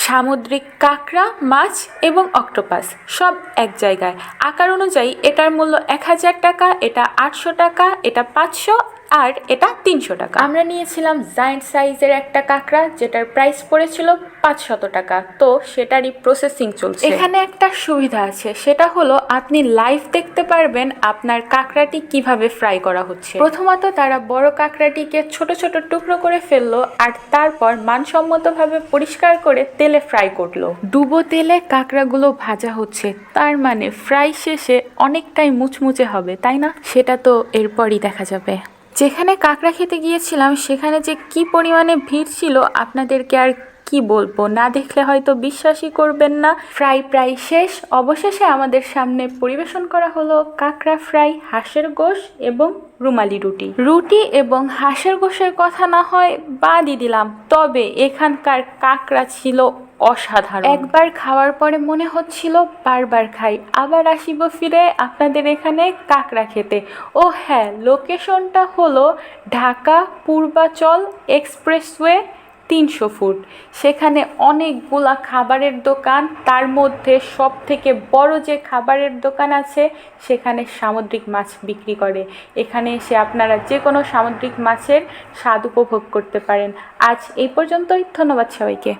সামুদ্রিক কাঁকড়া, মাছ এবং অক্টোপাস সব এক জায়গায়। আকার অনুযায়ী এটার মূল্য ১,০০০ টাকা, এটা ৮০০ টাকা, এটা ৫০০ আর এটা ৩০০ টাকা। আমরা নিয়েছিলাম জায়েন্ট সাইজের একটা কাঁকড়া, যেটার প্রাইস পড়েছিল ৫০০ টাকা। তো সেটারই প্রসেসিং চলছে। এখানে একটা সুবিধা আছে, সেটা হলো আপনি লাইভ দেখতে পারবেন আপনার কাঁকড়াটি কিভাবে ফ্রাই করা হচ্ছে। প্রথমত তারা বড় কাঁকড়াটিকে ছোট ছোট টুকরো করে ফেললো, আর তারপর মানসম্মতভাবে পরিষ্কার করে তেলে ফ্রাই করলো। ডুবো তেলে কাঁকড়াগুলো ভাজা হচ্ছে, তার মানে ফ্রাই শেষে অনেকটাই মুচমুচে হবে, তাই না? সেটা তো এরপরই দেখা যাবে। যেখানে কাঁকড়া খেতে গিয়েছিলাম সেখানে যে কি পরিমাণে ভিড় ছিল আপনাদেরকে আর কি বলবো, না দেখলে হয়তো বিশ্বাসই করবেন না। ফ্রাই প্রায় শেষ। অবশেষে আমাদের সামনে পরিবেশন করা হলো কাঁকড়া ফ্রাই, হাঁসের গোশ এবং রুমালি রুটি এবং হাঁসের গোশের কথা না হয় বাদই দিলাম, তবে এখানকার কাঁকড়া ছিল অসাধারণ। একবার খাওয়ার পরে মনে হচ্ছিল বারবার খাই, আবার আসিব ফিরে আপনাদের এখানে কাঁকড়া খেতে। ও হ্যাঁ, লোকেশনটা হলো ঢাকা পূর্বাচল এক্সপ্রেসওয়ে ৩০০ ফুট। সেখানে অনেকগুলা খাবারের দোকান, তার মধ্যে সব থেকে বড় যে খাবারের দোকান আছে সেখানে সামুদ্রিক মাছ বিক্রি করে। এখানে এসে আপনারা যে কোনো সামুদ্রিক মাছের স্বাদ উপভোগ করতে পারেন। আজ এই পর্যন্তই, ধন্যবাদ সবাইকে।